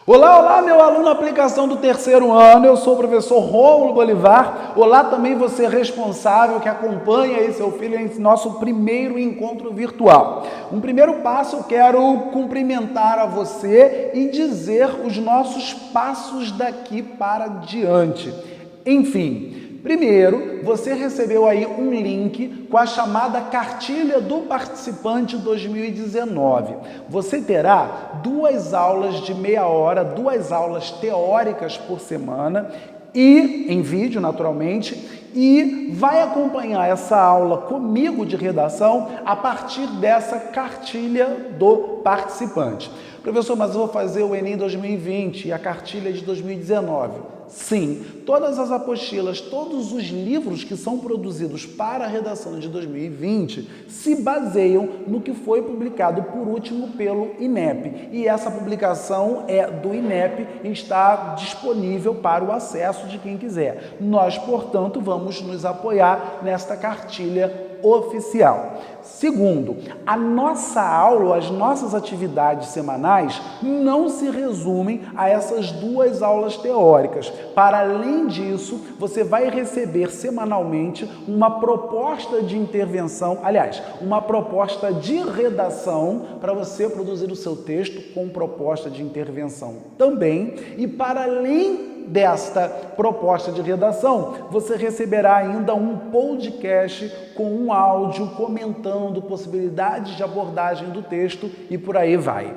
Olá, olá, meu aluno aplicação do terceiro ano, eu sou o professor Rômulo Bolivar. Olá também você responsável que acompanha aí seu filho em nosso primeiro encontro virtual. Um primeiro passo, eu quero cumprimentar a você e dizer os nossos passos daqui para diante. Enfim, primeiro, você recebeu aí um link com a chamada cartilha do participante 2019. Você terá 2 aulas de meia hora, 2 aulas teóricas por semana e em vídeo, naturalmente, e vai acompanhar essa aula comigo de redação a partir dessa cartilha do participante. Professor, mas eu vou fazer o Enem 2020 e a cartilha de 2019. Sim, todas as apostilas, todos os livros que são produzidos para a redação de 2020 se baseiam no que foi publicado por último pelo INEP. E essa publicação é do INEP e está disponível para o acesso de quem quiser. Nós, portanto, vamos nos apoiar nesta cartilha oficial. Segundo, a nossa aula, as nossas atividades semanais não se resumem a essas 2 aulas teóricas. Para além disso, você vai receber semanalmente uma proposta de intervenção, aliás, uma proposta de redação para você produzir o seu texto com proposta de intervenção também. E para além desta proposta de redação, você receberá ainda um podcast com um áudio comentando possibilidades de abordagem do texto e por aí vai.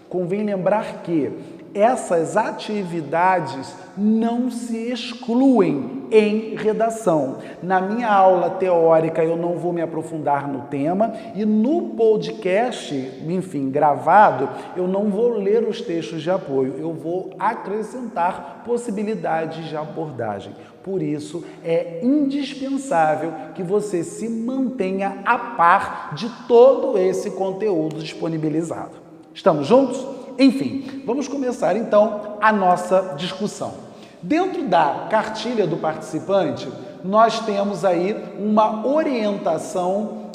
Convém lembrar que essas atividades não se excluem em redação. Na minha aula teórica eu não vou me aprofundar no tema e no podcast, enfim, gravado, eu não vou ler os textos de apoio, eu vou acrescentar possibilidades de abordagem. Por isso, é indispensável que você se mantenha a par de todo esse conteúdo disponibilizado. Estamos juntos? Enfim, vamos começar então a nossa discussão. Dentro da cartilha do participante, nós temos aí uma orientação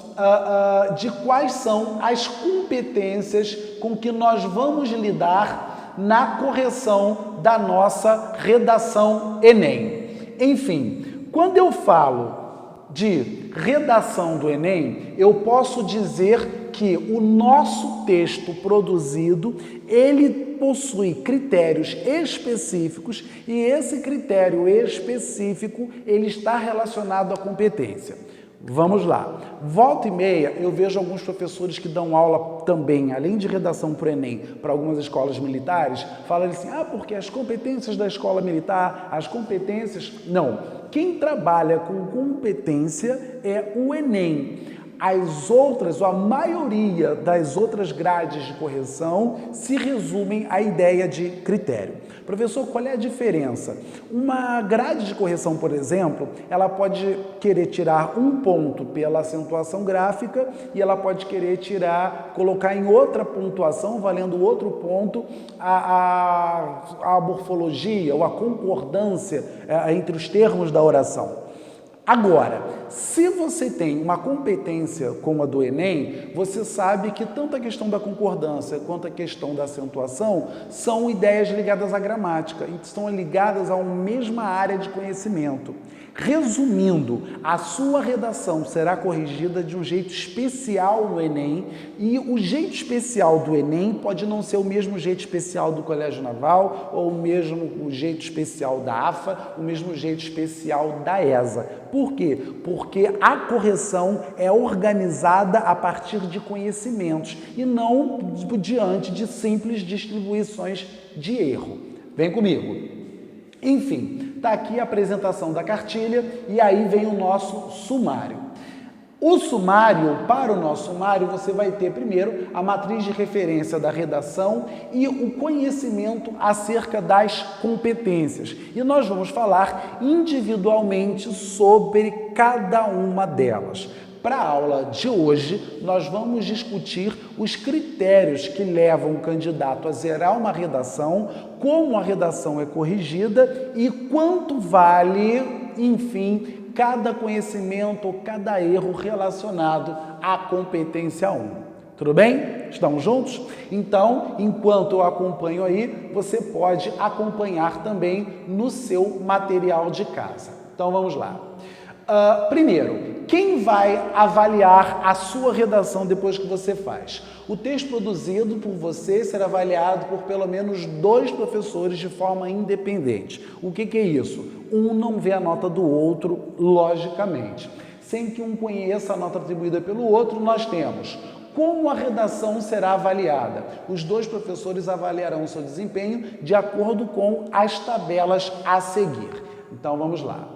de quais são as competências com que nós vamos lidar na correção da nossa redação Enem. Enfim, quando eu falo de redação do Enem, eu posso dizer que o nosso texto produzido, ele possui critérios específicos e esse critério específico, ele está relacionado à competência. Vamos lá. Volta e meia, eu vejo alguns professores que dão aula também, além de redação para o Enem, para algumas escolas militares, falando assim, porque as competências da escola militar, as competências... Não, quem trabalha com competência é o Enem. As outras, ou a maioria das outras grades de correção se resumem à ideia de critério. Professor, qual é a diferença? Uma grade de correção, por exemplo, ela pode querer tirar um ponto pela acentuação gráfica e ela pode querer colocar em outra pontuação, valendo outro ponto, a morfologia ou a concordância entre os termos da oração. Agora, se você tem uma competência como a do Enem, você sabe que tanto a questão da concordância quanto a questão da acentuação são ideias ligadas à gramática, estão ligadas a uma mesma área de conhecimento. Resumindo, a sua redação será corrigida de um jeito especial no Enem e o jeito especial do Enem pode não ser o mesmo jeito especial do Colégio Naval ou o mesmo jeito especial da AFA, o mesmo jeito especial da ESA. Por quê? Porque a correção é organizada a partir de conhecimentos e não diante de simples distribuições de erro. Vem comigo. Enfim, está aqui a apresentação da cartilha e aí vem o nosso sumário. O sumário, para o nosso sumário, você vai ter primeiro a matriz de referência da redação e o conhecimento acerca das competências. E nós vamos falar individualmente sobre cada uma delas. Para a aula de hoje, nós vamos discutir os critérios que levam o candidato a zerar uma redação, como a redação é corrigida e quanto vale, enfim, cada conhecimento ou cada erro relacionado à competência 1. Tudo bem? Estamos juntos? Então, enquanto eu acompanho aí, você pode acompanhar também no seu material de casa. Então, vamos lá. Primeiro, quem vai avaliar a sua redação depois que você faz? O texto produzido por você será avaliado por pelo menos 2 professores de forma independente. O que é isso? Um não vê a nota do outro, logicamente. Sem que um conheça a nota atribuída pelo outro, nós temos como a redação será avaliada. Os 2 professores avaliarão seu desempenho de acordo com as tabelas a seguir. Então, vamos lá.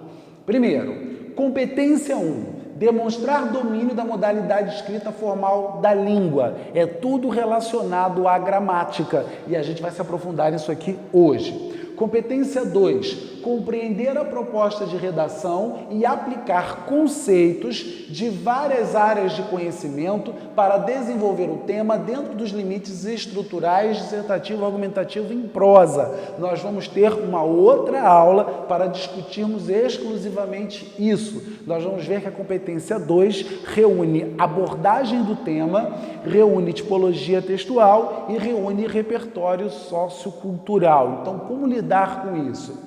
Primeiro, competência 1. Demonstrar domínio da modalidade escrita formal da língua. É tudo relacionado à gramática e a gente vai se aprofundar nisso aqui hoje. Competência 2. Compreender a proposta de redação e aplicar conceitos de várias áreas de conhecimento para desenvolver o tema dentro dos limites estruturais, dissertativo, argumentativo em prosa. Nós vamos ter uma outra aula para discutirmos exclusivamente isso. Nós vamos ver que a competência 2 reúne abordagem do tema, reúne tipologia textual e reúne repertório sociocultural. Então, como lidar com isso?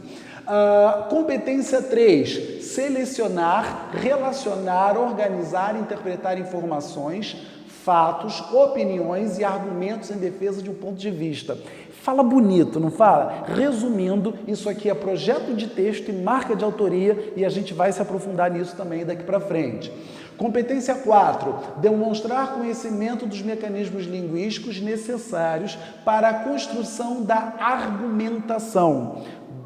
Competência 3, selecionar, relacionar, organizar, interpretar informações, fatos, opiniões e argumentos em defesa de um ponto de vista. Fala bonito, não fala? Resumindo, isso aqui é projeto de texto e marca de autoria e a gente vai se aprofundar nisso também daqui para frente. Competência 4, demonstrar conhecimento dos mecanismos linguísticos necessários para a construção da argumentação.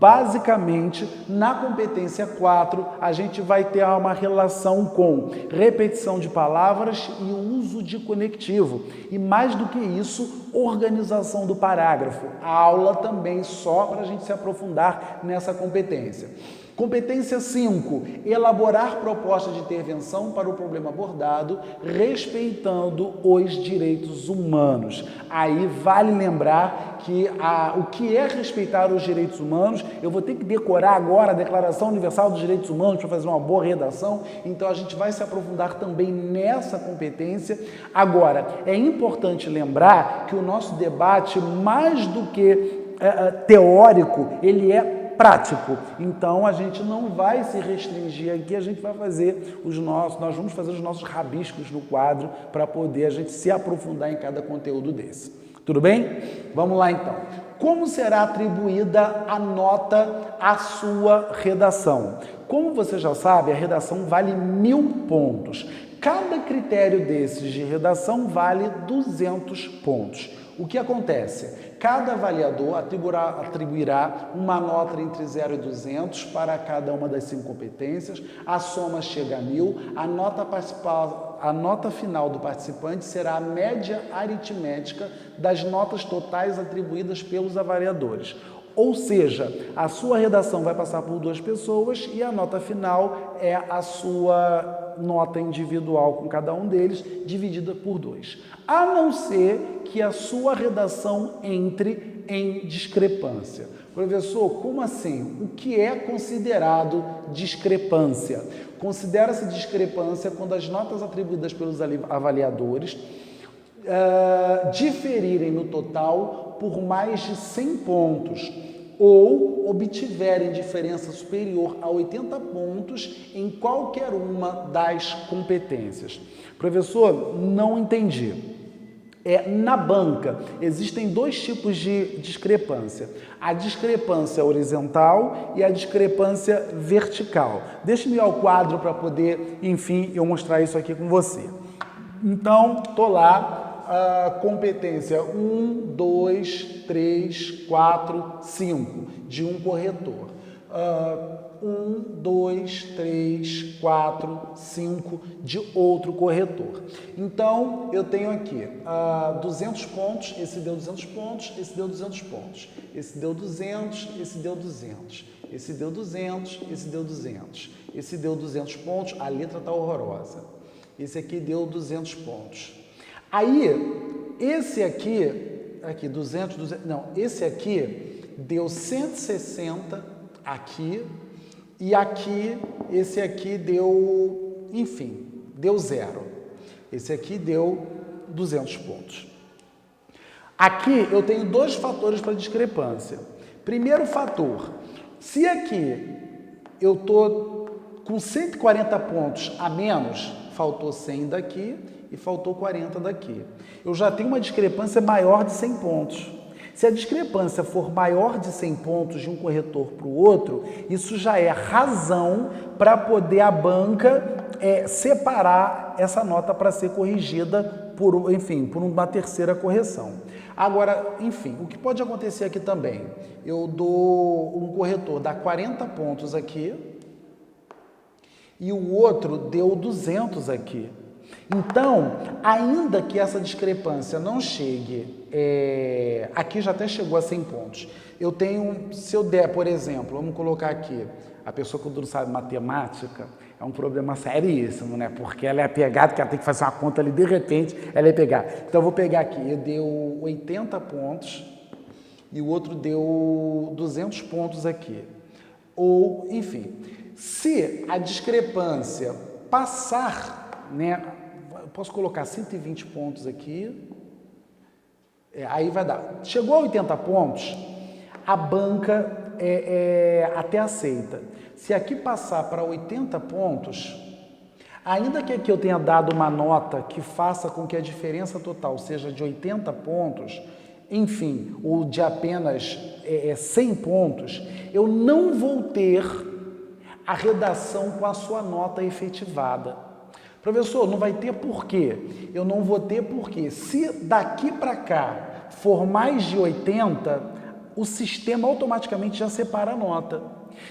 Basicamente, na competência 4, a gente vai ter uma relação com repetição de palavras e o uso de conectivo. E mais do que isso, organização do parágrafo. A aula também só para a gente se aprofundar nessa competência. Competência 5, elaborar proposta de intervenção para o problema abordado, respeitando os direitos humanos. Aí vale lembrar que o que é respeitar os direitos humanos, eu vou ter que decorar agora a Declaração Universal dos Direitos Humanos para fazer uma boa redação, então a gente vai se aprofundar também nessa competência. Agora, é importante lembrar que o nosso debate, mais do que teórico, ele é prático. Então, a gente não vai se restringir aqui, a gente vai fazer nós vamos fazer os nossos rabiscos no quadro para poder a gente se aprofundar em cada conteúdo desse. Tudo bem? Vamos lá então. Como será atribuída a nota à sua redação? Como você já sabe, a redação vale 1000 pontos. Cada critério desses de redação vale 200 pontos. O que acontece? Cada avaliador atribuirá uma nota entre 0 e 200 para cada uma das 5 competências, a soma chega a 1000, a nota final do participante será a média aritmética das notas totais atribuídas pelos avaliadores. Ou seja, a sua redação vai passar por 2 pessoas e a nota final é a sua nota individual com cada um deles, dividida por 2. A não ser que a sua redação entre em discrepância. Professor, como assim? O que é considerado discrepância? Considera-se discrepância quando as notas atribuídas pelos avaliadores diferirem no total por mais de 100 pontos ou obtiverem diferença superior a 80 pontos em qualquer uma das competências. Professor, não entendi. Na banca, existem 2 tipos de discrepância. A discrepância horizontal e a discrepância vertical. Deixe-me ir ao quadro para poder, enfim, eu mostrar isso aqui com você. Então, estou lá. Competência 1, 2, 3, 4, 5 de um corretor. 1, 2, 3, 4, 5 de outro corretor. Então, eu tenho aqui 200 pontos, esse deu 200 pontos, esse deu 200 pontos, esse deu 200, esse deu 200, esse deu 200, esse deu 200, esse deu 200 pontos, a letra está horrorosa. Esse aqui deu 200 pontos. Aí, esse aqui 200, não, esse aqui deu 160 aqui, e aqui, esse aqui deu, enfim, deu 0. Esse aqui deu 200 pontos. Aqui eu tenho dois fatores para discrepância. Primeiro fator, se aqui eu estou com 140 pontos a menos, faltou 100 daqui e faltou 40 daqui. Eu já tenho uma discrepância maior de 100 pontos. Se a discrepância for maior de 100 pontos de um corretor para o outro, isso já é razão para poder a banca separar essa nota para ser corrigida por uma terceira correção. Agora, enfim, o que pode acontecer aqui também? Eu dou um corretor dá 40 pontos aqui e o outro deu 200 aqui. Então, ainda que essa discrepância não chegue, aqui já até chegou a 100 pontos. Eu tenho, se eu der, por exemplo, vamos colocar aqui, a pessoa que não sabe matemática, é um problema seríssimo, né? Porque ela é apegada, que ela tem que fazer uma conta ali, de repente, ela é pegada. Então, eu vou pegar aqui, eu deu 80 pontos e o outro deu 200 pontos aqui. Ou, enfim, se a discrepância passar, né? Eu posso colocar 120 pontos aqui, aí vai dar. Chegou a 80 pontos, a banca até aceita. Se aqui passar para 80 pontos, ainda que aqui eu tenha dado uma nota que faça com que a diferença total seja de 80 pontos, enfim, ou de apenas 100 pontos, eu não vou ter a redação com a sua nota efetivada. Professor, não vai ter por quê? Eu não vou ter porque se daqui para cá for mais de 80, o sistema automaticamente já separa a nota.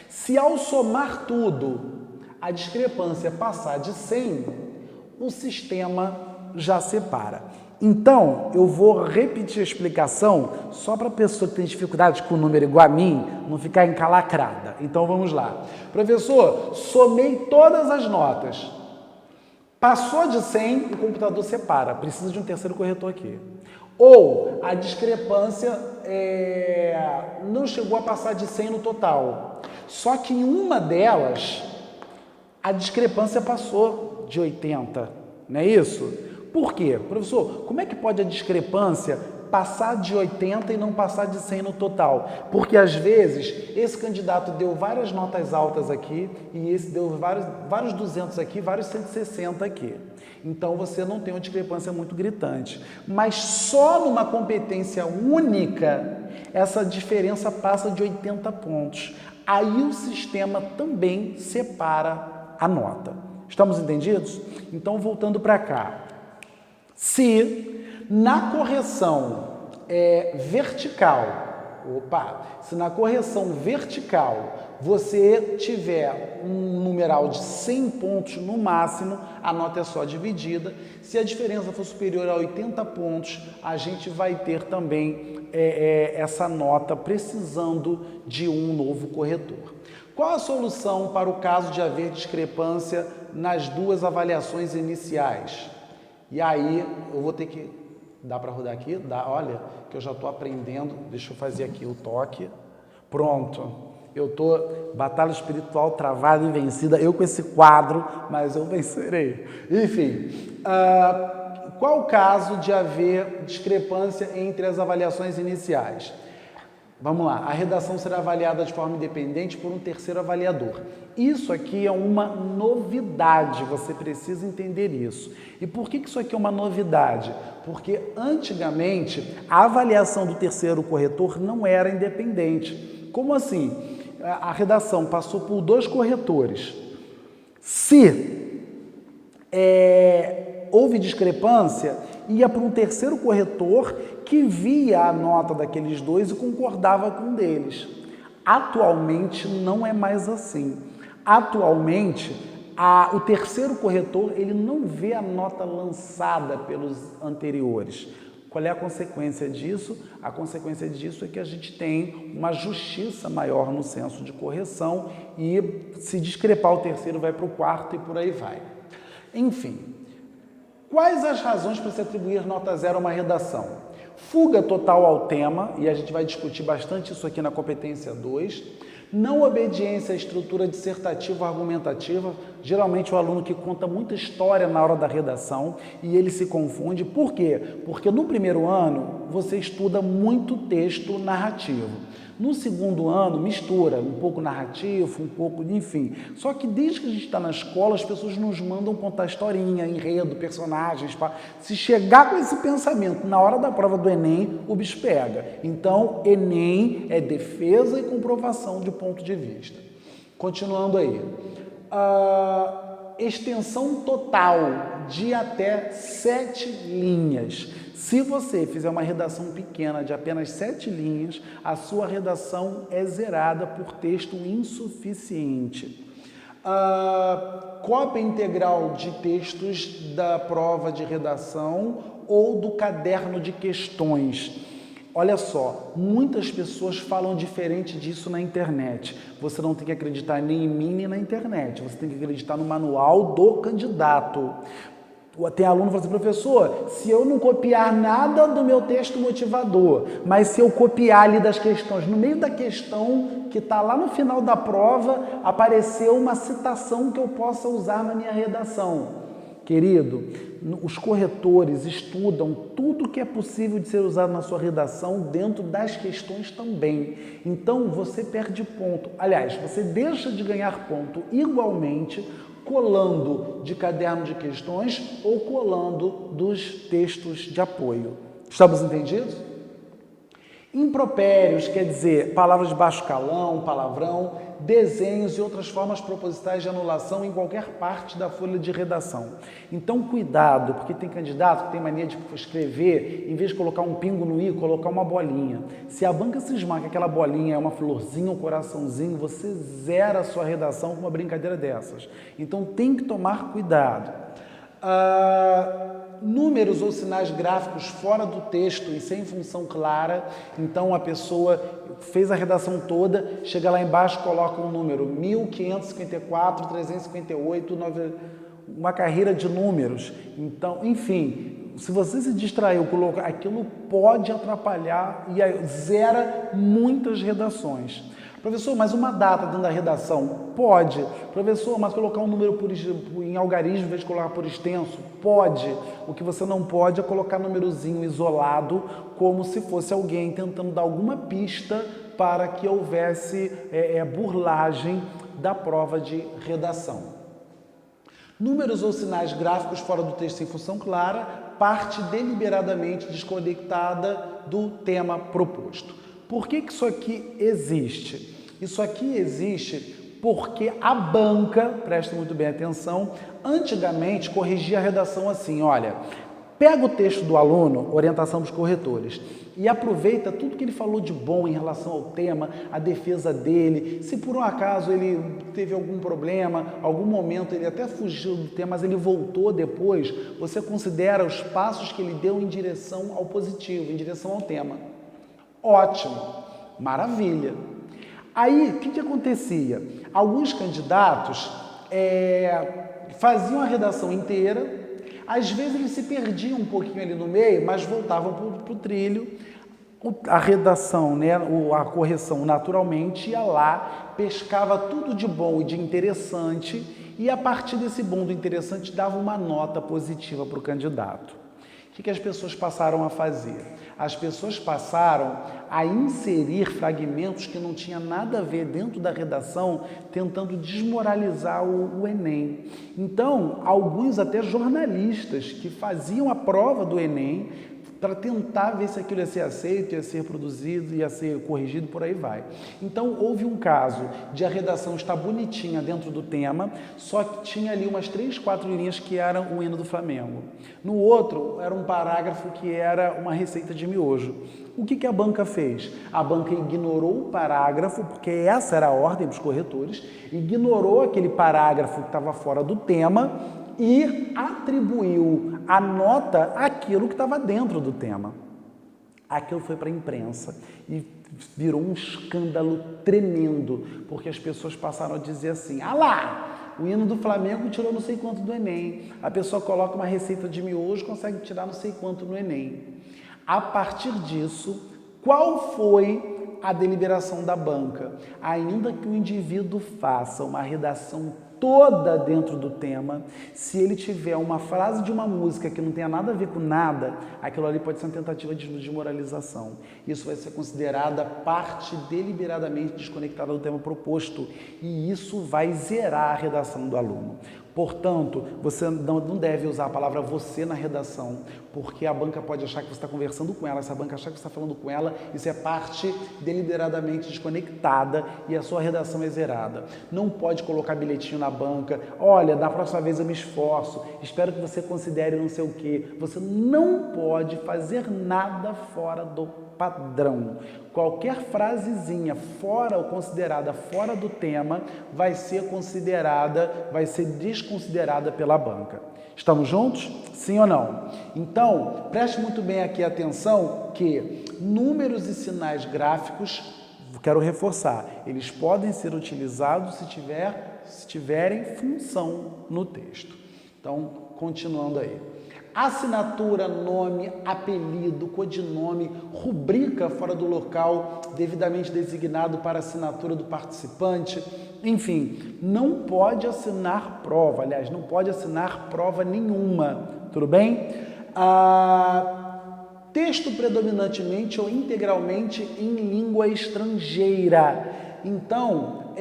Se ao somar tudo, a discrepância passar de 100, o sistema já separa. Então, eu vou repetir a explicação só para a pessoa que tem dificuldade com o número igual a mim não ficar encalacrada. Então, vamos lá. Professor, somei todas as notas. Passou de 100, o computador separa. Precisa de um terceiro corretor aqui. Ou a discrepância não chegou a passar de 100 no total. Só que em uma delas, a discrepância passou de 80. Não é isso? Por quê? Professor, como é que pode a discrepância passar de 80 e não passar de 100 no total? Porque, às vezes, esse candidato deu várias notas altas aqui e esse deu vários 200 aqui, vários 160 aqui. Então, você não tem uma discrepância muito gritante. Mas só numa competência única, essa diferença passa de 80 pontos. Aí o sistema também separa a nota. Estamos entendidos? Então, voltando para cá. Se na correção se na correção vertical você tiver um numeral de 100 pontos no máximo, a nota é só dividida. Se a diferença for superior a 80 pontos, a gente vai ter também essa nota precisando de um novo corretor. Qual a solução para o caso de haver discrepância nas duas avaliações iniciais? E aí, eu vou ter que... Dá para rodar aqui? Dá, olha, que eu já estou aprendendo. Deixa eu fazer aqui o toque. Pronto. Eu estou... Batalha espiritual travada e vencida. Eu com esse quadro, mas eu vencerei. Enfim, qual o caso de haver discrepância entre as avaliações iniciais? Vamos lá, a redação será avaliada de forma independente por um terceiro avaliador. Isso aqui é uma novidade, você precisa entender isso. E por que isso aqui é uma novidade? Porque antigamente a avaliação do terceiro corretor não era independente. Como assim? A redação passou por 2 corretores. Se houve discrepância, ia para um terceiro corretor que via a nota daqueles 2 e concordava com um deles. Atualmente não é mais assim. Atualmente, o terceiro corretor ele não vê a nota lançada pelos anteriores. Qual é a consequência disso? A consequência disso é que a gente tem uma justiça maior no senso de correção e se discrepar o terceiro vai para o quarto e por aí vai. Enfim, quais as razões para se atribuir nota 0 a uma redação? Fuga total ao tema, e a gente vai discutir bastante isso aqui na competência 2. Não obediência à estrutura dissertativa ou argumentativa, geralmente o aluno que conta muita história na hora da redação e ele se confunde. Por quê? Porque no primeiro ano você estuda muito texto narrativo. No segundo ano, mistura um pouco narrativo, um pouco, enfim. Só que desde que a gente está na escola, as pessoas nos mandam contar historinha, enredo, personagens. Se chegar com esse pensamento na hora da prova do Enem, o bicho pega. Então, Enem é defesa e comprovação de ponto de vista. Continuando aí. Extensão total de até 7 linhas. Se você fizer uma redação pequena de apenas 7 linhas, a sua redação é zerada por texto insuficiente. Cópia integral de textos da prova de redação ou do caderno de questões. Olha só, muitas pessoas falam diferente disso na internet. Você não tem que acreditar nem em mim nem na internet, você tem que acreditar no manual do candidato. Tem aluno que fala assim, professor, se eu não copiar nada do meu texto motivador, mas se eu copiar ali das questões, no meio da questão que está lá no final da prova, apareceu uma citação que eu possa usar na minha redação. Querido, os corretores estudam tudo que é possível de ser usado na sua redação dentro das questões também. Então, você perde ponto. Aliás, você deixa de ganhar ponto igualmente colando de caderno de questões ou colando dos textos de apoio. Estamos entendidos? Impropérios, quer dizer, palavras de baixo calão, palavrão, desenhos e outras formas propositais de anulação em qualquer parte da folha de redação. Então, cuidado, porque tem candidato que tem mania de escrever, em vez de colocar um pingo no i, colocar uma bolinha. Se a banca cismar que aquela bolinha é uma florzinha ou um coraçãozinho, você zera a sua redação com uma brincadeira dessas. Então, tem que tomar cuidado. Números ou sinais gráficos fora do texto e sem função clara, então a pessoa fez a redação toda, chega lá embaixo, coloca um número 1554, 358, uma carreira de números. Então, enfim, se você se distraiu, colocar aquilo pode atrapalhar e zera muitas redações. Professor, mas uma data dentro da redação? Pode. Professor, mas colocar um número em algarismo em vez de colocar por extenso? Pode. O que você não pode é colocar númerozinho isolado, como se fosse alguém tentando dar alguma pista para que houvesse burlagem da prova de redação. Números ou sinais gráficos fora do texto sem função clara, parte deliberadamente desconectada do tema proposto. Por que isso aqui existe? Isso aqui existe porque a banca, presta muito bem atenção, antigamente corrigia a redação assim, olha, pega o texto do aluno, orientação dos corretores, e aproveita tudo que ele falou de bom em relação ao tema, a defesa dele, se por um acaso ele teve algum problema, algum momento ele até fugiu do tema, mas ele voltou depois, você considera os passos que ele deu em direção ao positivo, em direção ao tema. Ótimo, maravilha. Aí, o que acontecia? Alguns candidatos faziam a redação inteira, às vezes eles se perdiam um pouquinho ali no meio, mas voltavam para o trilho. A redação, né, a correção naturalmente ia lá, pescava tudo de bom e de interessante e a partir desse bom do interessante dava uma nota positiva para o candidato. O que as pessoas passaram a fazer? As pessoas passaram a inserir fragmentos que não tinham nada a ver dentro da redação, tentando desmoralizar o Enem. Então, alguns até jornalistas que faziam a prova do Enem para tentar ver se aquilo ia ser aceito, ia ser produzido, ia ser corrigido, por aí vai. Então, houve um caso de a redação estar bonitinha dentro do tema, só que tinha ali umas 3, 4 linhas que eram o hino do Flamengo. No outro, era um parágrafo que era uma receita de miojo. O que a banca fez? A banca ignorou o parágrafo, porque essa era a ordem dos corretores, ignorou aquele parágrafo que estava fora do tema, e atribuiu a nota àquilo que estava dentro do tema. Aquilo foi para a imprensa e virou um escândalo tremendo, porque as pessoas passaram a dizer assim, ah lá, o hino do Flamengo tirou não sei quanto do Enem. A pessoa coloca uma receita de miojo, consegue tirar não sei quanto no Enem. A partir disso, qual foi a deliberação da banca. Ainda que o indivíduo faça uma redação toda dentro do tema, se ele tiver uma frase de uma música que não tenha nada a ver com nada, aquilo ali pode ser uma tentativa de desmoralização. Isso vai ser considerada parte deliberadamente desconectada do tema proposto e isso vai zerar a redação do aluno. Portanto, você não deve usar a palavra você na redação, porque a banca pode achar que você está conversando com ela, se a banca achar que você está falando com ela, isso é parte deliberadamente desconectada e a sua redação é zerada. Não pode colocar bilhetinho na banca, olha, da próxima vez eu me esforço, espero que você considere não sei o quê. Você não pode fazer nada fora do padrão. Qualquer frasezinha fora ou considerada fora do tema vai ser desconsiderada pela banca. Estamos juntos? Sim ou não? Então, preste muito bem aqui atenção que números e sinais gráficos, quero reforçar, eles podem ser utilizados se tiverem função no texto. Então, continuando aí. Assinatura, nome, apelido, codinome, rubrica fora do local devidamente designado para assinatura do participante, enfim, não pode assinar prova, aliás, não pode assinar prova nenhuma, tudo bem? Texto predominantemente ou integralmente em língua estrangeira. Então,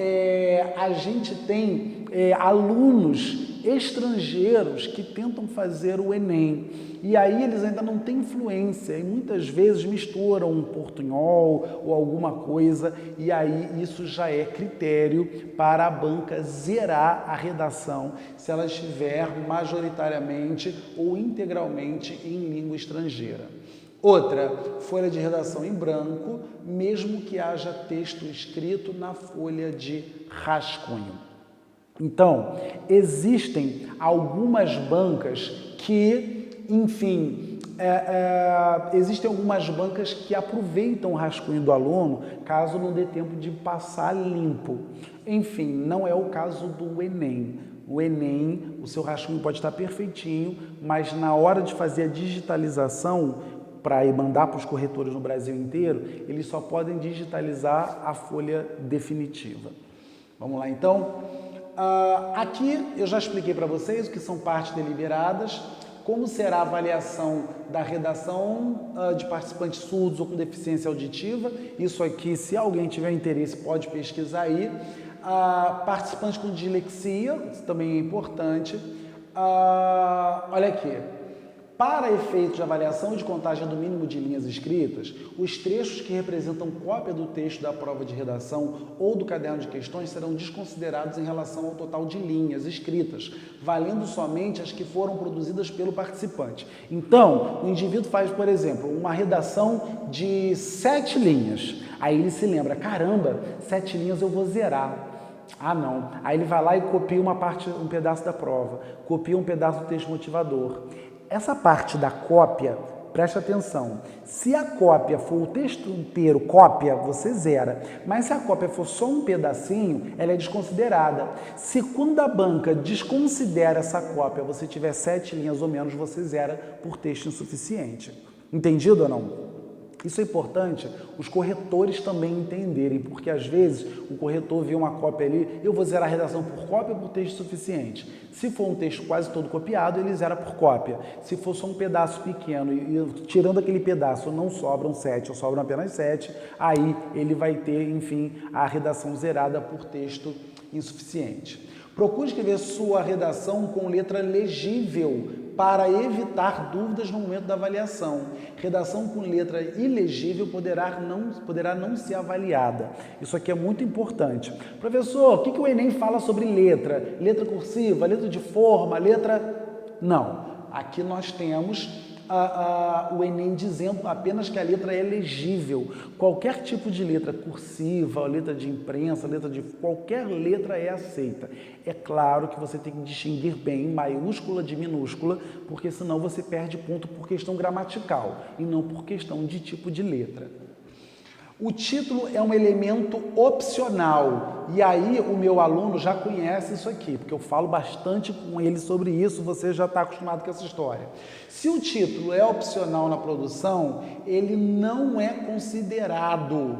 a gente tem alunos estrangeiros que tentam fazer o Enem e aí eles ainda não têm influência e muitas vezes misturam um portunhol ou alguma coisa e aí isso já é critério para a banca zerar a redação se ela estiver majoritariamente ou integralmente em língua estrangeira. Outra, folha de redação em branco, mesmo que haja texto escrito na folha de rascunho. Então, existem algumas bancas que, enfim, existem algumas bancas que aproveitam o rascunho do aluno caso não dê tempo de passar limpo. Enfim, não é o caso do Enem. O Enem, o seu rascunho pode estar perfeitinho, mas na hora de fazer a digitalização, para mandar para os corretores no Brasil inteiro, eles só podem digitalizar a folha definitiva. Vamos lá, então? Aqui eu já expliquei para vocês o que são partes deliberadas, como será a avaliação da redação de participantes surdos ou com deficiência auditiva. Isso aqui, se alguém tiver interesse, pode pesquisar aí. Participantes com dislexia, isso também é importante. Olha aqui. Para efeitos de avaliação e de contagem do mínimo de linhas escritas, os trechos que representam cópia do texto da prova de redação ou do caderno de questões serão desconsiderados em relação ao total de linhas escritas, valendo somente as que foram produzidas pelo participante. Então, o indivíduo faz, por exemplo, uma redação de 7 linhas. Aí ele se lembra, caramba, 7 linhas eu vou zerar. Ah, não. Aí ele vai lá e copia um pedaço da prova, copia um pedaço do texto motivador. Essa parte da cópia, preste atenção, se a cópia for o texto inteiro, cópia, você zera, mas se a cópia for só um pedacinho, ela é desconsiderada. Se quando a banca desconsidera essa cópia, você tiver 7 linhas ou menos, você zera por texto insuficiente. Entendido ou não? Isso é importante os corretores também entenderem, porque às vezes o corretor vê uma cópia ali, eu vou zerar a redação por cópia ou por texto suficiente. Se for um texto quase todo copiado, ele zera por cópia. Se for só um pedaço pequeno e tirando aquele pedaço não sobram 7 ou sobram apenas 7, aí ele vai ter, enfim, a redação zerada por texto insuficiente. Procure escrever sua redação com letra legível para evitar dúvidas no momento da avaliação. Redação com letra ilegível poderá não ser avaliada. Isso aqui é muito importante. Professor, o que o Enem fala sobre letra? Letra cursiva, letra de forma, letra... Não. Aqui nós temos o Enem dizendo apenas que a letra é legível. Qualquer tipo de letra cursiva, letra de imprensa, qualquer letra é aceita. É claro que você tem que distinguir bem maiúscula de minúscula, porque senão você perde ponto por questão gramatical e não por questão de tipo de letra. O título é um elemento opcional e aí o meu aluno já conhece isso aqui, porque eu falo bastante com ele sobre isso, você já está acostumado com essa história. Se o título é opcional na produção, ele não é considerado.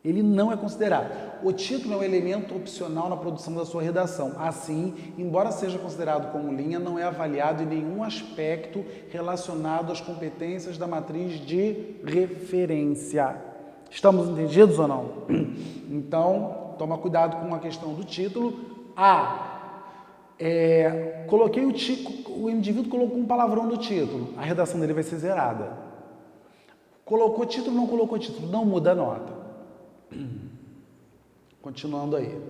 Ele não é considerado. O título é um elemento opcional na produção da sua redação. Assim, embora seja considerado como linha, não é avaliado em nenhum aspecto relacionado às competências da matriz de referência. Estamos entendidos ou não? Então, toma cuidado com a questão do título. Coloquei o título, o indivíduo colocou um palavrão no título, a redação dele vai ser zerada. Colocou título, não colocou título, não muda a nota. Continuando aí.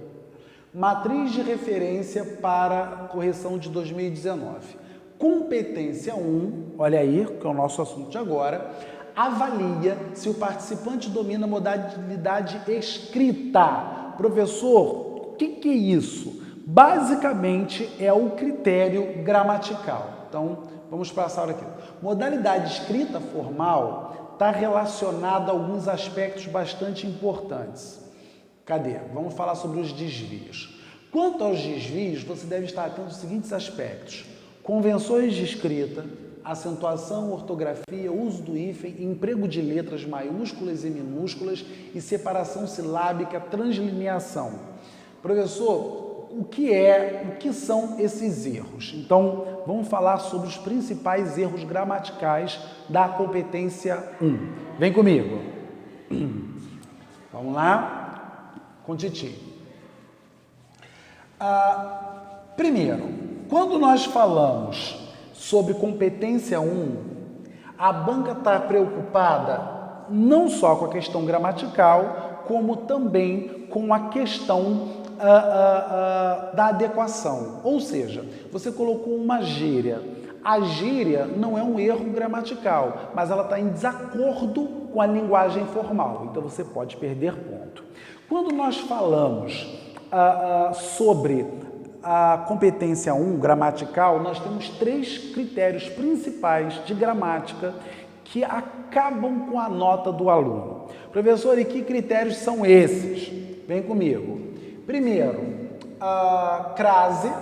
Matriz de referência para correção de 2019. Competência 1, olha aí, que é o nosso assunto de agora, avalia se o participante domina a modalidade escrita. Professor, o que é isso? Basicamente é o critério gramatical. Então, vamos passar aqui. Modalidade escrita formal está relacionada a alguns aspectos bastante importantes. Cadê? Vamos falar sobre os desvios. Quanto aos desvios, você deve estar atento aos seguintes aspectos: convenções de escrita, acentuação, ortografia, uso do hífen, emprego de letras maiúsculas e minúsculas e separação silábica, translineação. Professor, o que são esses erros? Então, vamos falar sobre os principais erros gramaticais da competência 1. Vem comigo. Vamos lá. Com Titi. Primeiro, quando nós falamos sobre competência 1, a banca está preocupada não só com a questão gramatical, como também com a questão da adequação. Ou seja, você colocou uma gíria. A gíria não é um erro gramatical, mas ela está em desacordo com a linguagem formal. Então, você pode perder ponto. Quando nós falamos sobre a competência 1, gramatical, nós temos 3 critérios principais de gramática que acabam com a nota do aluno. Professor, e que critérios são esses? Vem comigo. Primeiro, crase.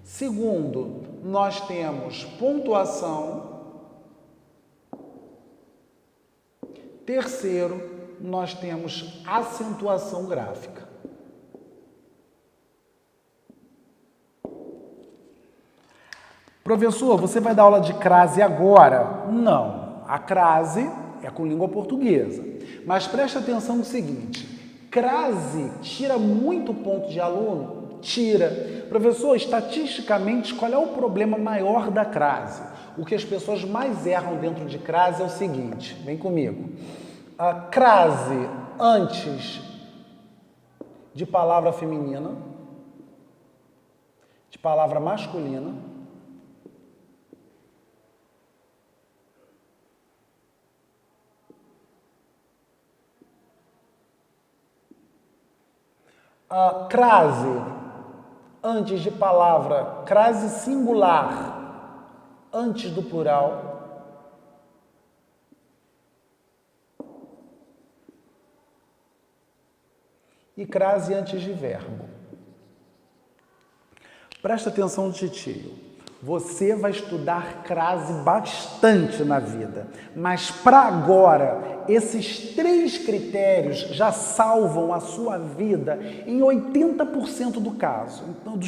Segundo, nós temos pontuação. Terceiro, nós temos acentuação gráfica. Professor, você vai dar aula de crase agora? Não. A crase é com língua portuguesa. Mas preste atenção no seguinte: crase tira muito ponto de aluno? Tira. Professor, estatisticamente, qual é o problema maior da crase? O que as pessoas mais erram dentro de crase é o seguinte, vem comigo. A crase antes de palavra feminina, de palavra masculina, a crase antes de palavra, crase singular antes do plural, e crase antes de verbo. Presta atenção, titio. Você vai estudar crase bastante na vida, mas para agora, esses 3 critérios já salvam a sua vida em 80% dos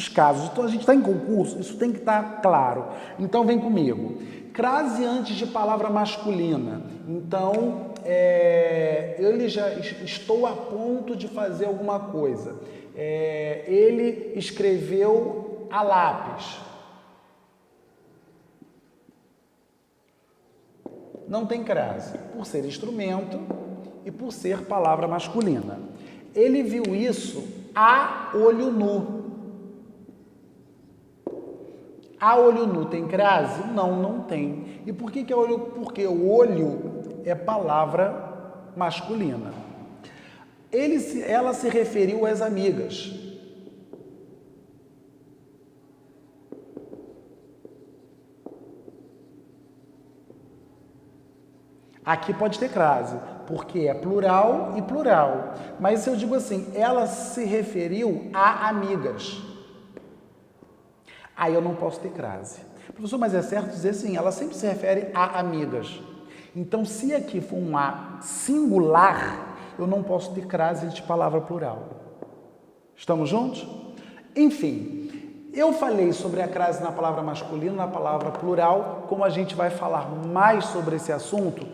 casos. Então, a gente está em concurso, isso tem que estar claro. Então, vem comigo. Crase antes de palavra masculina. Então, ele já estou a ponto de fazer alguma coisa. Ele escreveu a lápis. Não tem crase, por ser instrumento e por ser palavra masculina. Ele viu isso a olho nu. A olho nu tem crase? Não, não tem. E por que é olho? Porque o olho é palavra masculina. Ela se referiu às amigas. Aqui pode ter crase, porque é plural e plural. Mas se eu digo assim, ela se referiu a amigas, aí eu não posso ter crase. Professor, mas é certo dizer sim, ela sempre se refere a amigas. Então, se aqui for um A singular, eu não posso ter crase de palavra plural. Estamos juntos? Enfim, eu falei sobre a crase na palavra masculina, na palavra plural. Como a gente vai falar mais sobre esse assunto,